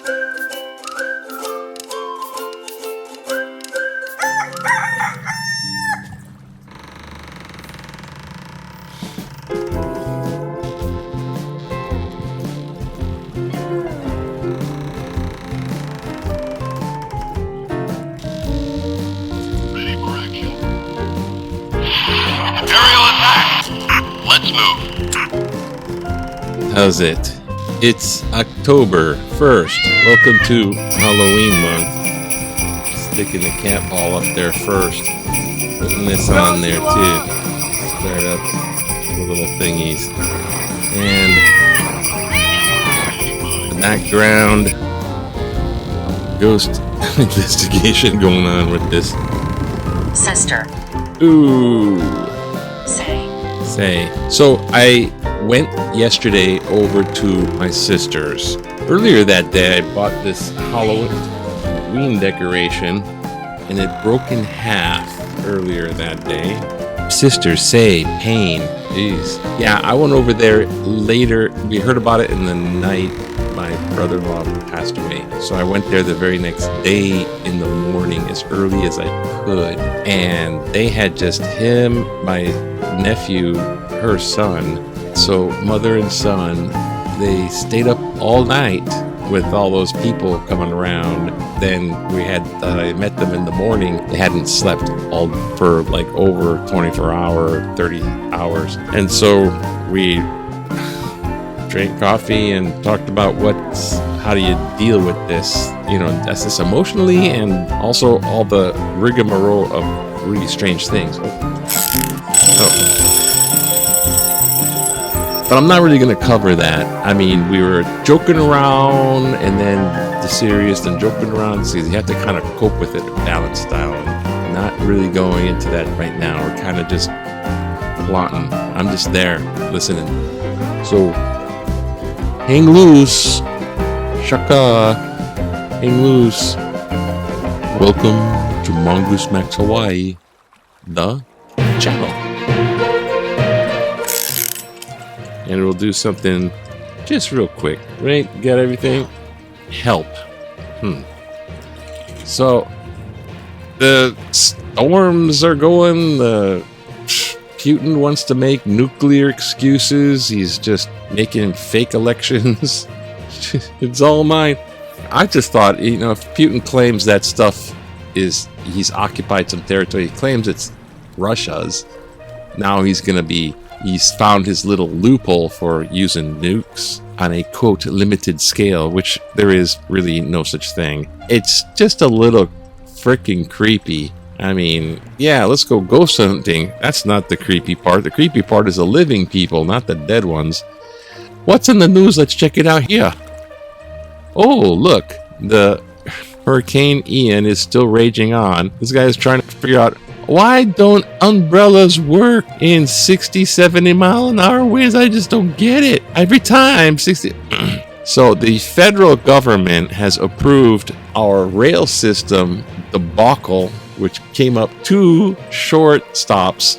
Let's move. How's it? It's October 1st. Welcome to Halloween month. Sticking the cat ball up there first. Putting this on there too. Start up the little thingies. And the background ghost investigation going on with this. Sister. Ooh. Say. So I went yesterday over to my sister's. Earlier that day I bought this Halloween decoration and it broke in half earlier that day. Sisters say pain. Jeez. Yeah, I went over there later. We heard about it in the night. My brother-in-law passed away. So I went there the very next day in the morning as early as I could. And they had just him, my nephew, her son. So mother and son, they stayed up all night with all those people coming around. Then I met them in the morning. They hadn't slept all for like over 24 hours, 30 hours. And so we drank coffee and talked about how do you deal with this, that's this emotionally, and also all the rigmarole of really strange things. But I'm not really going to cover that. I mean, we were joking around and then the serious and joking around. So you have to kind of cope with it in balanced style. And not really going into that right now. We're kind of just plotting. I'm just there listening. So hang loose. Shaka. Hang loose. Welcome to Mongoose Max Hawaii, the channel. And we'll do something just real quick, right? Got everything? Help. So, the storms are going. Putin wants to make nuclear excuses. He's just making fake elections. It's all mine. I just thought, if Putin claims that stuff he's occupied some territory, he claims it's Russia's. Now he's found his little loophole for using nukes on a, quote, limited scale, which there is really no such thing. It's just a little freaking creepy. I mean, yeah, let's go ghost hunting. That's not the creepy part. The creepy part is the living people, not the dead ones. What's in the news? Let's check it out here. Oh, look. The Hurricane Ian is still raging on. This guy is trying to figure out, why don't umbrellas work in 60, 70 mile an hour winds? I just don't get it. Every time, 60. So the federal government has approved our rail system debacle, which came up 2 short stops.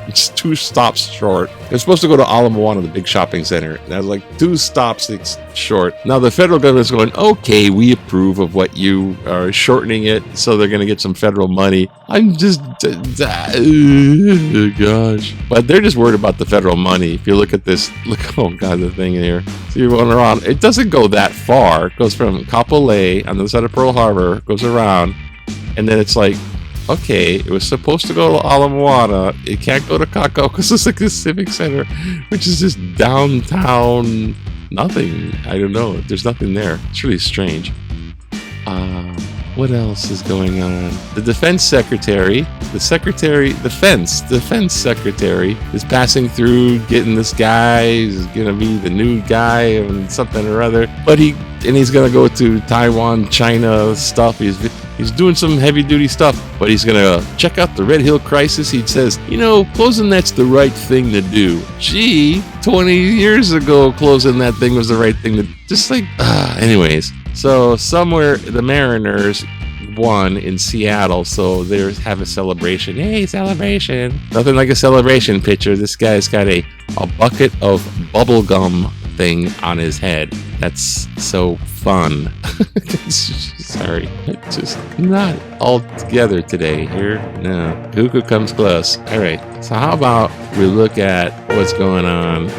It's 2 stops short. They're supposed to go to Ala Moana, the big shopping center. That was like 2 stops short. Now the federal government is going, okay, we approve of what you are shortening it, so they're going to get some federal money. I'm just, oh gosh. But they're just worried about the federal money. If you look at this, oh god, the thing in here. So you're going around. It doesn't go that far. It goes from Kapolei on the other side of Pearl Harbor, goes around, and then it's like, okay, it was supposed to go to Ala Moana. It can't go to Kakao because it's like the Civic Center, which is just downtown nothing. I don't know. There's nothing there. It's really strange. What else is going on? The defense secretary, defense secretary is passing through, getting this guy. He's going to be the new guy and something or other. But he's going to go to Taiwan, China stuff. He's doing some heavy duty stuff, but he's going to check out the Red Hill crisis. He says, closing that's the right thing to do. Gee, 20 years ago, closing that thing was the right thing to just like, anyways. So somewhere the Mariners won in Seattle, so they have a celebration. Hey, celebration. Nothing like a celebration picture. This guy's got a bucket of bubble gum thing on his head. That's so fun. Sorry, it's just not all together today here. No, cuckoo comes close. All right, so how about we look at what's going on?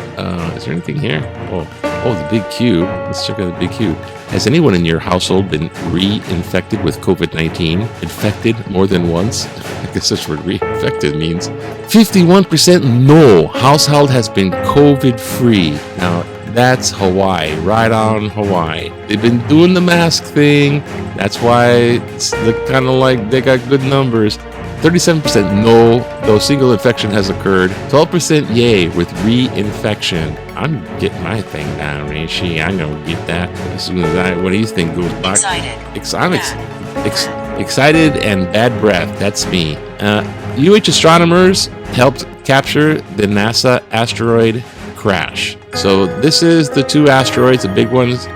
Is there anything here? Oh, the big cube. Let's check out the big cube. Has anyone in your household been reinfected with COVID-19? Infected more than once? I guess that's what reinfected means. 51% no. Household has been COVID-free. Now, that's Hawaii. Right on Hawaii. They've been doing the mask thing. That's why it's kind of like they got good numbers. 37% no, though single infection has occurred. 12% yay with reinfection. I'm getting my thing down, Rishi. I'm going to get that as soon as what do you think goes back? Excited and bad breath. That's me. UH astronomers helped capture the NASA asteroid crash. So this is the two asteroids, the big ones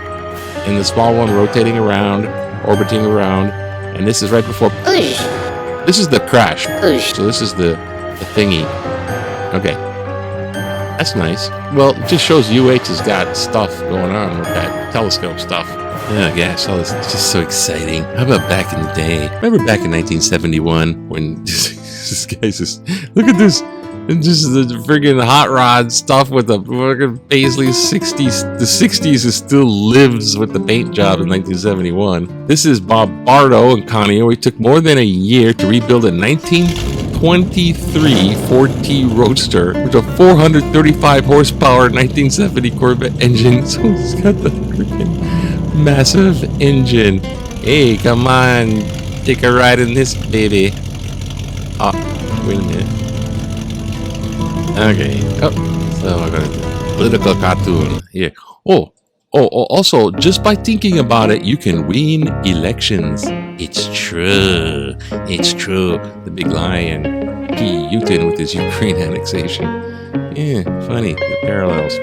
and the small one rotating around, orbiting around. And this is right before... This is the crash. So this is the thingy. Okay. That's nice. Well, it just shows UH has got stuff going on with that telescope stuff. Oh, yeah, I saw this. It's just so exciting. How about back in the day? Remember back in 1971 when this guy's just... Look at this. And just the friggin' hot rod stuff with the fucking Paisley 60s. The 60s is still lives with the paint job in 1971. This is Bob Bardo and Connie. It took more than a year to rebuild a 1923 Ford T Roadster with a 435 horsepower 1970 Corvette engine. So it's got the freaking massive engine. Hey, come on. Take a ride in this baby. Wait a minute. Okay. Oh, so we're gonna do political cartoon here. Also, just by thinking about it, you can win elections. It's true. The big lion, P. Putin with his Ukraine annexation. Yeah, funny. The parallels.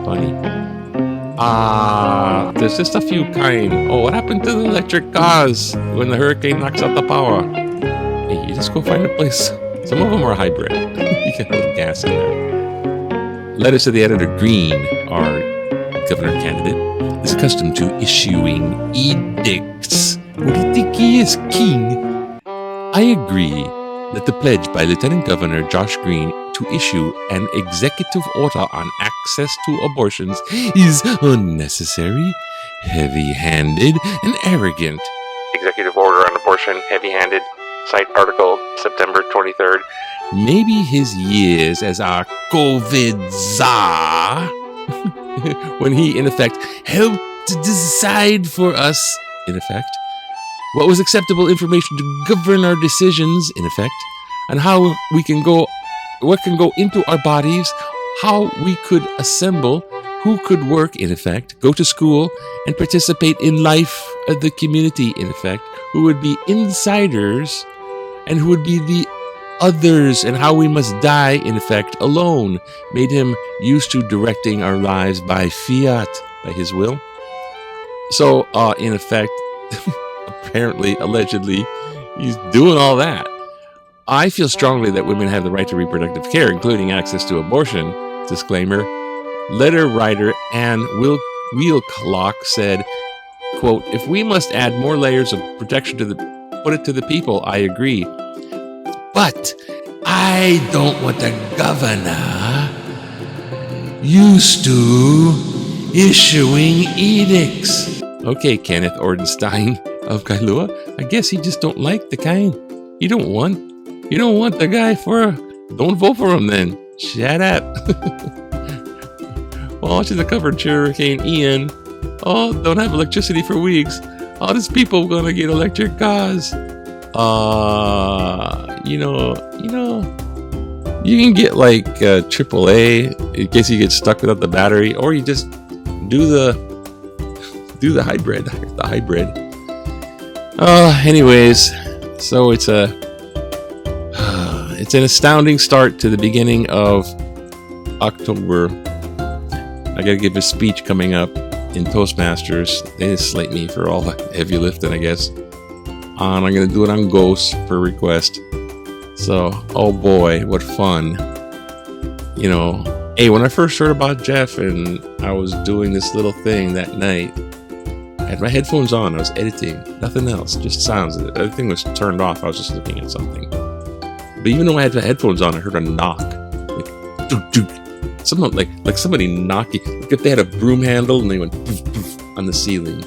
Funny. There's just a few kind. Oh, what happened to the electric cars when the hurricane knocks out the power? Hey, you just go find a place. Some of them are hybrid. You get a little gas in there. Letters to the editor. Green, our governor candidate, is accustomed to issuing edicts. What do you think he is, king? I agree that the pledge by Lieutenant Governor Josh Green to issue an executive order on access to abortions is unnecessary, heavy-handed, and arrogant. Executive order on abortion, heavy-handed. Cite article, September 23rd. Maybe his years as our COVID czar, when he, in effect, helped to decide for us, in effect, what was acceptable information to govern our decisions, in effect, and how we can go, what can go into our bodies, how we could assemble, who could work, in effect, go to school, and participate in life of the community, in effect, who would be insiders, and who would be the others, and how we must die, in effect, alone, made him used to directing our lives by fiat, by his will. So, in effect, apparently, allegedly, he's doing all that. I feel strongly that women have the right to reproductive care, including access to abortion. Disclaimer. Letter writer Anne Wheelclock said, quote, if we must add more layers of protection to put it to the people, I agree. But I don't want the governor used to issuing edicts. Okay, Kenneth Ordenstein of Kailua. I guess you just don't like the kind. You don't want the guy don't vote for him then. Shut up. Watching the coverage of Hurricane Ian. Oh, don't have electricity for weeks. All these people gonna get electric cars. You can get like AAA in case you get stuck without the battery, or you just do the hybrid. The hybrid. Anyways, so it's an astounding start to the beginning of October. I gotta give a speech coming up in Toastmasters. They just slate me for all the heavy lifting, I guess. And I'm gonna do it on Ghost per request. So, oh boy, what fun. Hey, when I first heard about Jeff and I was doing this little thing that night, I had my headphones on. I was editing. Nothing else. Just sounds. Everything was turned off. I was just looking at something. But even though I had my headphones on, I heard a knock. Like, dook, dook. Someone, like somebody knocking. Like if they had a broom handle and they went poof, poof, on the ceiling.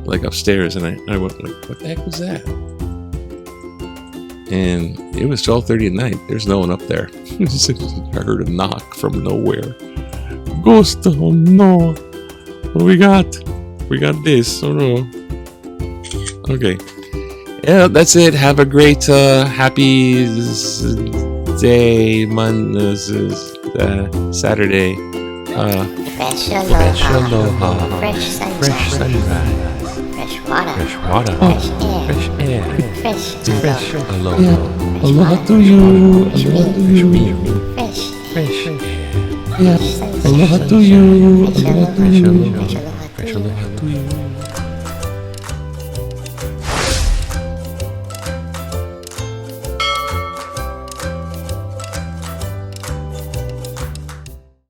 Like upstairs. And I went like, what the heck was that? And it was 12:30 at night. There's no one up there. I heard a knock from nowhere. Ghost, oh no. What do we got? We got this. Oh no. Okay. Yeah, that's it. Have a great, happy day, Saturday. Fresh aloha. Fresh sunshine. Fresh water. Fresh air. Fresh Aloha. aloha. Aloha to you. Aloha to you. Fresh. Yeah. Aloha to you. Fresh aloha to you. Fresh aloha to you.